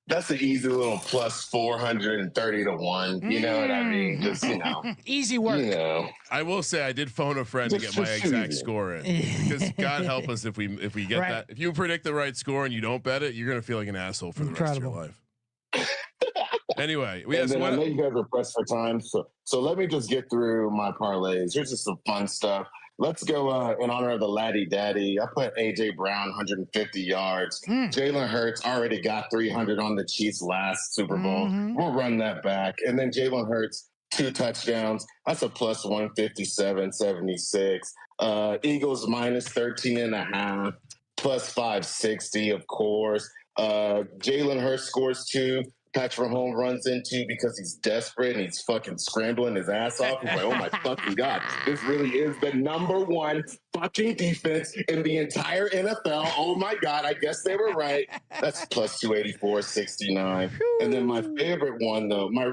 that's an easy little plus 430 to 1. You know what I mean? Just easy work. You know. I will say I did phone a friend to get my exact score in because God help us if we get Right. that. If you predict the right score and you don't bet it, you're gonna feel like an asshole for the rest of your life. Anyway, I know you guys are pressed for time, so let me just get through my parlays. Here's just some fun stuff. Let's go in honor of the laddie daddy. I put AJ Brown 150 yards. Jalen Hurts already got 300 on the Chiefs last Super Bowl. We'll run that back, and then Jalen Hurts 2 touchdowns. That's a plus 157.76. Eagles minus 13.5, plus 560, of course. Jalen Hurts scores 2. Patrick Mahomes runs into because he's desperate and he's fucking scrambling his ass off. He's like, oh my fucking God, this really is the #1 fucking defense in the entire NFL. Oh my God, I guess they were right. That's plus 284.69. And then my favorite one, though, my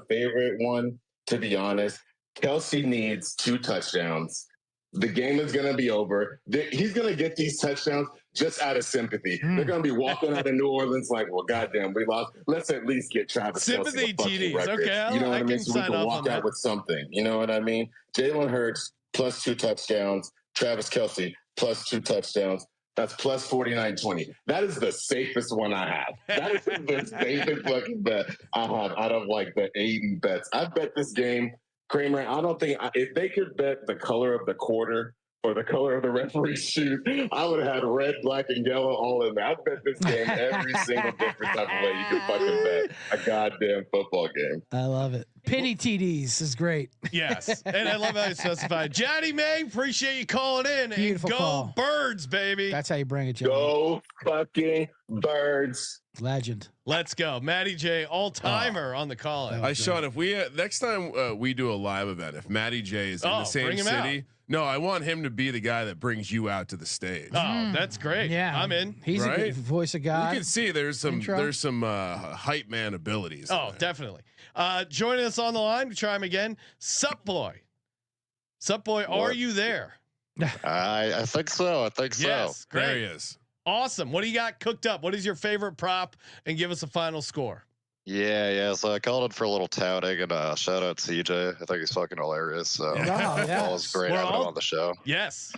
favorite one, to be honest, Kelsey needs 2 touchdowns. The game is going to be over. He's going to get these touchdowns just out of sympathy. They're going to be walking out of New Orleans like, well, goddamn, we lost. Let's at least get Travis sympathy Kelce TDs. Okay, you know what I mean? So we can walk out with something. You know what I mean? Jalen Hurts plus 2 touchdowns. Travis Kelce plus 2 touchdowns. That's plus 49.20. That is the safest one I have. That is the safest fucking bet I have out of like the 80 bets. I bet this game. Kramer, I don't think if they could bet the color of the quarter or the color of the referee's shoe, I would have had red, black, and yellow all in there. I bet this game every single different type of way you can fucking bet a goddamn football game. I love it. Pity TDs is great. Yes, and I love how you specified. Johnny May, appreciate you calling in. Beautiful and go call. Birds, baby. That's how you bring it, Johnny. Go fucking Birds. Legend. Let's go. Matty J, all-timer on the call. Sean, if we next time we do a live event, if Matty J is in the same city, no, I want him to be the guy that brings you out to the stage. Oh, that's great. Yeah, I'm in. He's a good voice of God. You can see there's some hype man abilities. Oh, definitely. Joining us on the line to try him again, Sup Boy. Sup Boy, are you there? I think so. Yes, great. There he is. Awesome. What do you got cooked up? What is your favorite prop? And give us a final score. Yeah. So I called in for a little touting and shout out CJ. I think he's fucking hilarious. So all is great having him on the show. Yes.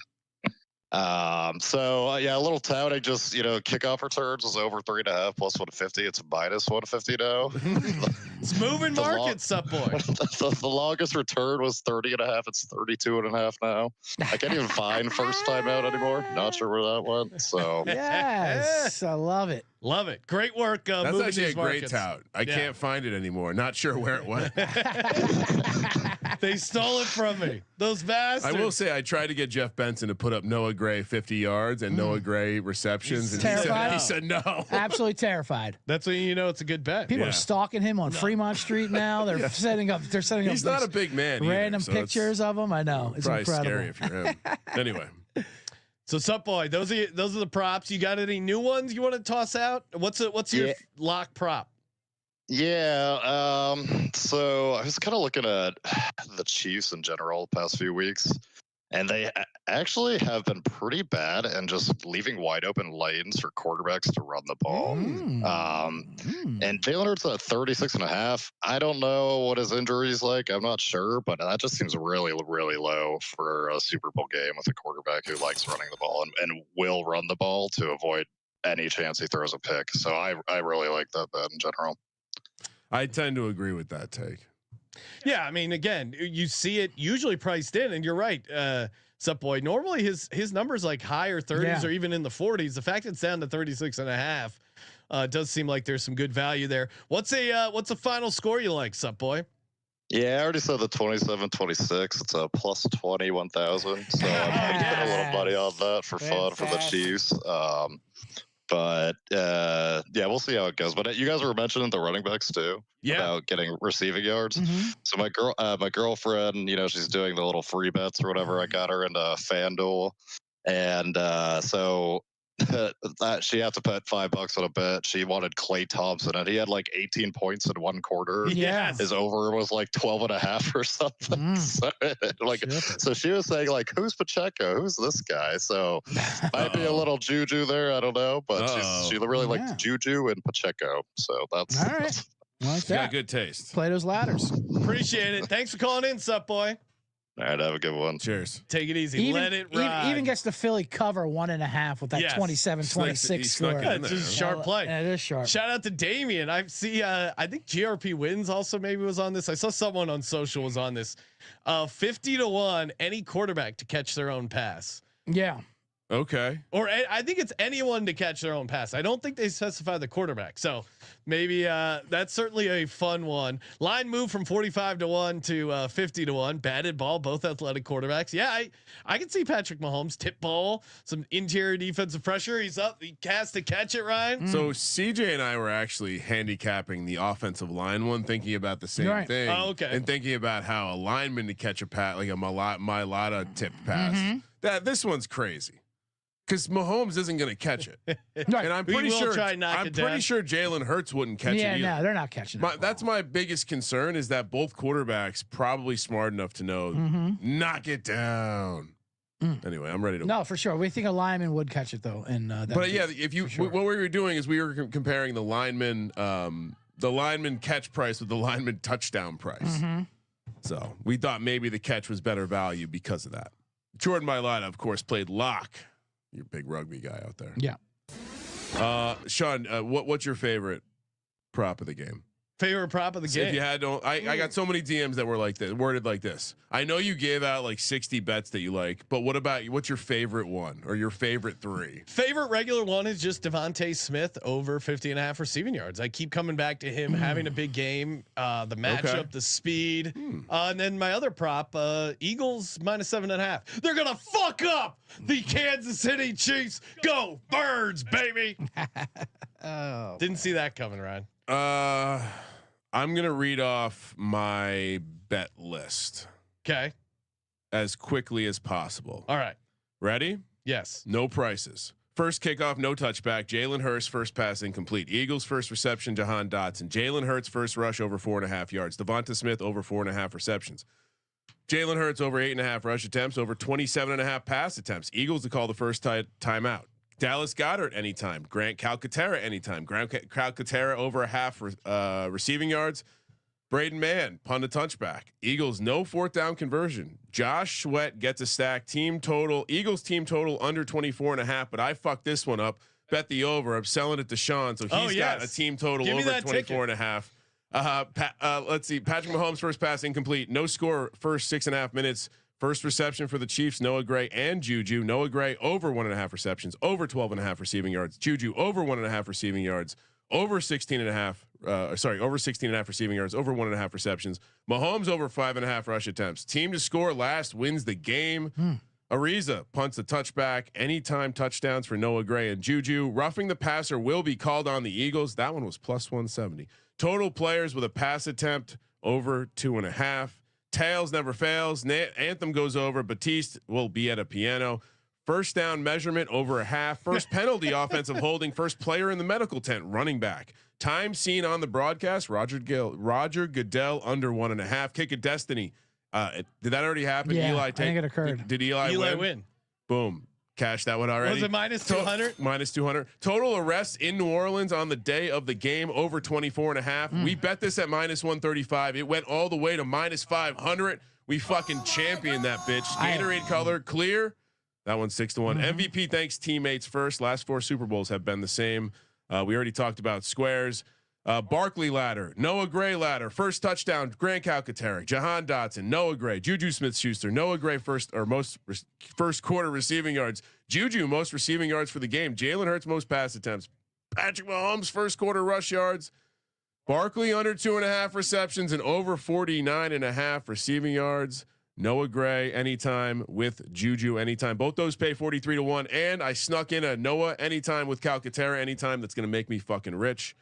So a little touting, just kickoff returns is over 3.5 plus 150. It's minus 150 now. It's moving markets, Sup Boy. The longest return was 30.5. It's 32.5 now. I can't even find first time out anymore. Not sure where that went. So yes, I love it. Love it. Great work. That's actually a great markets. tout. I can't find it anymore. Not sure where it went. They stole it from me. Those bastards. I will say I tried to get Jeff Benson to put up Noah Gray 50 yards and Noah Gray receptions, and he said no. Absolutely terrified. That's when you know it's a good bet. People are stalking him on Fremont Street now. They're setting up. They're setting up. He's not a big man. Random either, so pictures of him. I know. It's probably incredible. scary if you're him. Anyway. So, Sup Boy, those are the props. You got any new ones you want to toss out? What's your lock prop? Yeah. So I was kind of looking at the Chiefs in general the past few weeks, and they actually have been pretty bad and just leaving wide open lanes for quarterbacks to run the ball. And Jalen Hurts at 36.5. I don't know what his injury is like. I'm not sure, but that just seems really, really low for a Super Bowl game with a quarterback who likes running the ball and will run the ball to avoid any chance he throws a pick. So I really like that bet in general. I tend to agree with that take. Yeah, I mean, again, you see it usually priced in, and you're right, Sup Boy. Normally his numbers like higher 30s or even in the 40s. The fact it's down to 36.5 does seem like there's some good value there. What's a final score you like, Sup Boy? Yeah, I already said the 27-26. It's a plus 21,000. So I'm gonna get a little money on that for fun for the Chiefs. But yeah, we'll see how it goes. But you guys were mentioning the running backs too, about getting receiving yards. So my girlfriend, she's doing the little free bets or whatever. I got her into FanDuel, and so she had to put $5 on a bet. She wanted Klay Thompson, and he had like 18 points in one quarter. Yes. His over was like 12.5 or something. So she was saying like, who's Pacheco? Who's this guy? So might be a little juju there. I don't know, but she really liked Juju and Pacheco. So that's all right. Like got good taste. Play those ladders. Appreciate it. Thanks for calling in, Sup Boy. All right, have a good one. Cheers. Take it easy. Let it ride. Even gets the Philly cover 1.5 with that 27-26 score. That's a sharp play. It is sharp. Shout out to Damien. I see. I think GRP Wins also maybe was on this. I saw someone on social was on this. 50-1 any quarterback to catch their own pass. Yeah. Okay. Or I think it's anyone to catch their own pass. I don't think they specify the quarterback. So maybe that's certainly a fun one. Line move from 45-1 to 50-1. Batted ball, both athletic quarterbacks. Yeah, I can see Patrick Mahomes tip ball, some interior defensive pressure. He's up. He has to catch it, Ryan. So CJ and I were actually handicapping the offensive line one, thinking about the same thing. Oh, okay. And thinking about how a lineman to catch a pass, like a Mailata tipped pass. This one's crazy. Because Mahomes isn't going to catch it, and I'm pretty sure Jalen Hurts wouldn't catch it. Yeah, no, they're not catching it. That's my biggest concern is that both quarterbacks probably smart enough to know knock it down. Anyway, I'm ready to. No, for sure. We think a lineman would catch it though. And but yeah, if you what we were doing is we were comparing the lineman catch price with the lineman touchdown price. So we thought maybe the catch was better value because of that. Jordan Mailata, of course, played lock. You're a big rugby guy out there. Yeah. Sean, what's your favorite prop of the game? Favorite prop of the game? If you had to, I got so many DMs that were like this, worded like this. I know you gave out like 60 bets that you like, but what about you? What's your favorite one or your favorite three? Favorite regular one is just Devontae Smith over 50.5 receiving yards. I keep coming back to him having a big game, the matchup, the speed, and then my other prop, Eagles -7.5. They're gonna fuck up the Kansas City Chiefs. Go Birds, baby! Didn't see that coming, Ryan. I'm gonna read off my bet list. Okay. As quickly as possible. All right. Ready? Yes. No prices. First kickoff, no touchback. Jalen Hurts first pass incomplete. Eagles first reception, Jahan Dotson. Jalen Hurts first rush over 4.5 yards. Devonta Smith over 4.5 receptions. Jalen Hurts over 8.5 rush attempts, over 27.5 pass attempts. Eagles to call the first timeout. Dallas Goedert anytime. Grant Calcaterra anytime. Grant Calcaterra over a half receiving yards. Braden Mann punt a touchback. Eagles no fourth down conversion. Josh Sweat gets a stack. Team total. Eagles team total under 24.5. But I fucked this one up. Bet the over. I'm selling it to Sean, so he's got a team total over 24.5. Let's see. Patrick Mahomes first pass incomplete. No score. First 6.5 minutes. First reception for the Chiefs, Noah Gray and Juju. Noah Gray over 1.5 receptions, over 12.5 receiving yards. Juju over 1.5 receiving yards, over 16.5. Over 16.5 receiving yards, over 1.5 receptions. Mahomes over 5.5 rush attempts. Team to score last wins the game. Ariza punts a touchback. Anytime touchdowns for Noah Gray and Juju. Roughing the passer will be called on the Eagles. That one was plus 170. Total players with a pass attempt over 2.5. Tails never fails. Anthem goes over. Batiste will be at a piano. First down measurement over a half. First penalty offensive holding. First player in the medical tent, running back. Time seen on the broadcast, Roger Goodell under 1.5. Kick of destiny. Did that already happen? Yeah, Eli I think it occurred. Did Eli win? Boom. Cash that one already. Was it minus 200? Minus 200. Total arrests in New Orleans on the day of the game over 24.5. We bet this at minus 135. It went all the way to minus 500. We fucking championed that bitch. Gatorade color clear. That one's 6-1. MVP thanks teammates first. Last 4 Super Bowls have been the same. We already talked about squares. Barkley ladder, Noah Gray ladder, first touchdown, Grant Calcaterra, Jahan Dotson, Noah Gray, Juju Smith-Schuster, Noah Gray first quarter receiving yards, Juju most receiving yards for the game, Jalen Hurts most pass attempts, Patrick Mahomes first quarter rush yards, Barkley under 2.5 receptions and over 49.5 receiving yards. Noah Gray anytime with Juju anytime. Both those pay 43 to 1. And I snuck in a Noah anytime with Calcaterra anytime. That's going to make me fucking rich.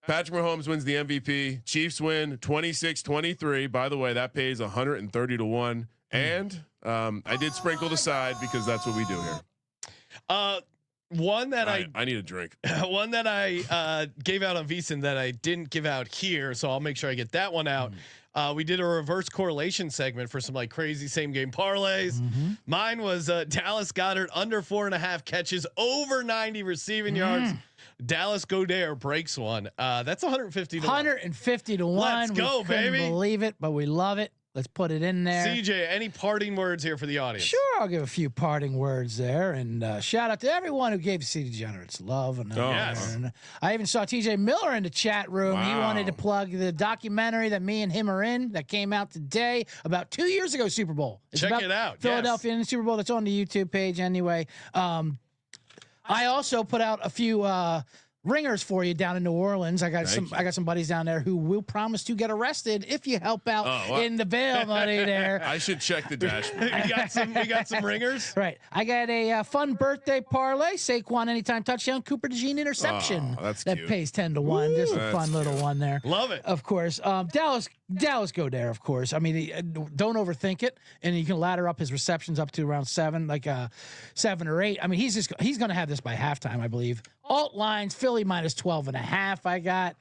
Patrick Mahomes wins the MVP. Chiefs win 26-23. By the way, that pays 130 to 1. And I did sprinkle the side because that's what we do here. One that I need a drink. One that I gave out on VSiN that I didn't give out here, so I'll make sure I get that one out. We did a reverse correlation segment for some like crazy same game parlays. Mine was Dallas Goedert under 4.5 catches, over 90 receiving yards. Dallas Goedert breaks one. That's 150 to 150 to 1. Let's go, we couldn't baby. Believe it, but we love it. Let's put it in there. CJ, any parting words here for the audience? Sure, I'll give a few parting words there, and shout out to everyone who gave C Degenerates love. And, and I even saw TJ Miller in the chat room. He wanted to plug the documentary that me and him are in that came out today about 2 years ago. Super Bowl. It's Check about it out. Philadelphia in the Super Bowl. That's on the YouTube page anyway. I also put out a few ringers for you down in New Orleans. I got some buddies down there who will promise to get arrested if you help out in the bail money there. I should check the dashboard. we got some ringers. Right. I got a fun birthday parlay. Saquon anytime touchdown, Cooper DeJean interception. That's that cute. pays 10 to 1. Just a fun little one there. Love it. Of course. Dallas go there, of course. I mean, don't overthink it. And you can ladder up his receptions up to around 7, like 7 or 8. I mean, he's going to have this by halftime, I believe. Alt lines, Philly minus 12.5. I got,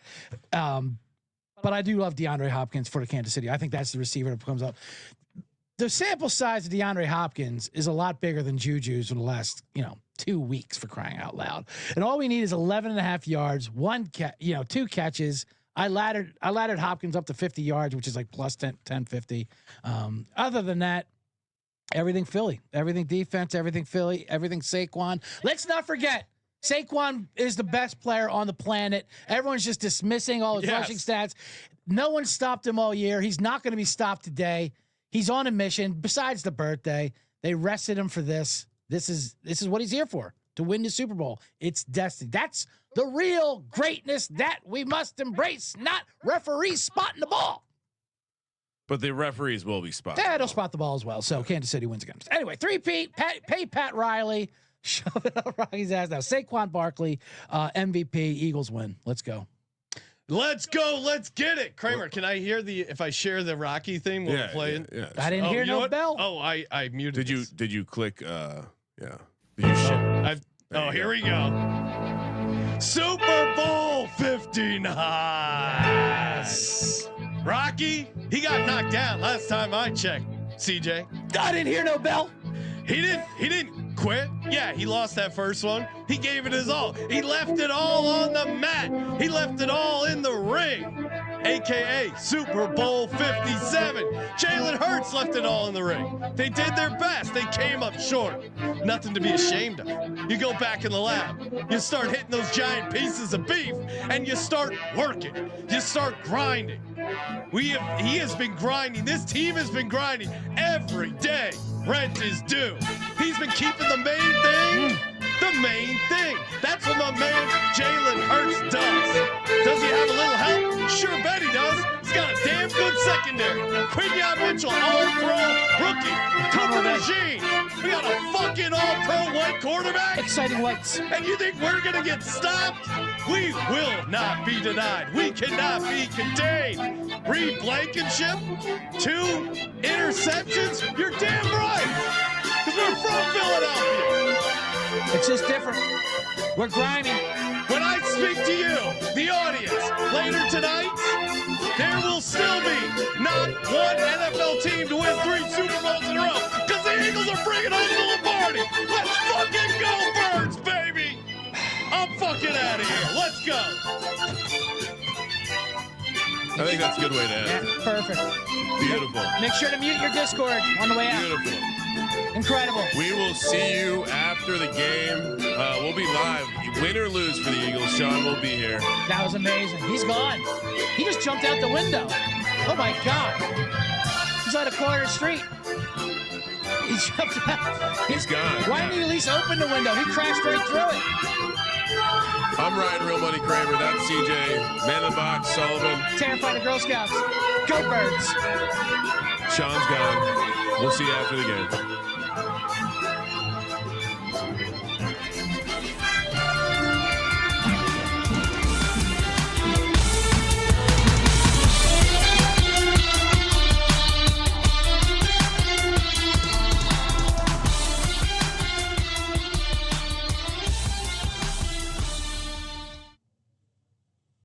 but I do love DeAndre Hopkins for the Kansas City. I think that's the receiver that comes up. The sample size of DeAndre Hopkins is a lot bigger than Juju's in the last, 2 weeks, for crying out loud. And all we need is 11.5 yards, 2 catches. I laddered Hopkins up to 50 yards, which is like plus 1050. Other than that, everything Philly, everything defense, everything Philly, everything Saquon. Let's not forget, Saquon is the best player on the planet. Everyone's just dismissing all his rushing stats. No one stopped him all year. He's not going to be stopped today. He's on a mission. Besides the birthday, they rested him for this. This is what he's here for, to win the Super Bowl. It's destiny. That's the real greatness that we must embrace, not referees spotting the ball. But the referees will be spotting. Yeah, they'll spot the ball as well. So Kansas City wins again. Anyway, 3-peat, pay Pat Riley. Shove it up Rocky's ass now. Saquon Barkley, MVP, Eagles win. Let's go. Let's go. Let's get it. Kramer, can I hear if I share the Rocky thing when we're playing? Yeah. I didn't hear no bell. Oh, I muted. Did you click? Did you share? Here we go. Super Bowl 59. Yes. Rocky, he got knocked down last time I checked. CJ, I didn't hear no bell. He didn't quit. Yeah, he lost that first one. He gave it his all. He left it all on the mat. He left it all in the ring. AKA Super Bowl 57. Jalen Hurts left it all in the ring. They did their best. They came up short. Nothing to be ashamed of. You go back in the lab. You start hitting those giant pieces of beef and you start working. You start grinding. He has been grinding. This team has been grinding every day. Rent is due. He's been keeping the main thing. The main thing. That's what my man Jalen Hurts does. Does he have a little help? Sure bet he does. He's got a damn good secondary. Quinyon Mitchell, all-pro rookie. Cooper DeJean. We got a fucking all-pro white quarterback. Exciting whites. And you think we're going to get stopped? We will not be denied. We cannot be contained. Reed Blankenship, 2 interceptions. You're damn right. because we're from Philadelphia. It's just different. We're grimy. When I speak to you, the audience, later tonight, there will still be not one NFL team to win 3 Super Bowls in a row because the Eagles are bringing home the Lombardi. Let's fucking go, Birds, baby. I'm fucking out of here. Let's go. I think that's a good way to end. Yeah, perfect. Beautiful. Make sure to mute your Discord on the way out. Beautiful. Incredible. We will see you after the game. We'll be live. Win or lose for the Eagles. Sean will be here. That was amazing. He's gone. He just jumped out the window. Oh my God. He's on a corner street. He jumped out. He's gone. Why didn't he at least open the window? He crashed right through it. I'm Ryan Real Money Kramer. That's CJ. Man in the Box, Sullivan. Terrified of Girl Scouts. Go Birds. Sean's gone. We'll see you after the game.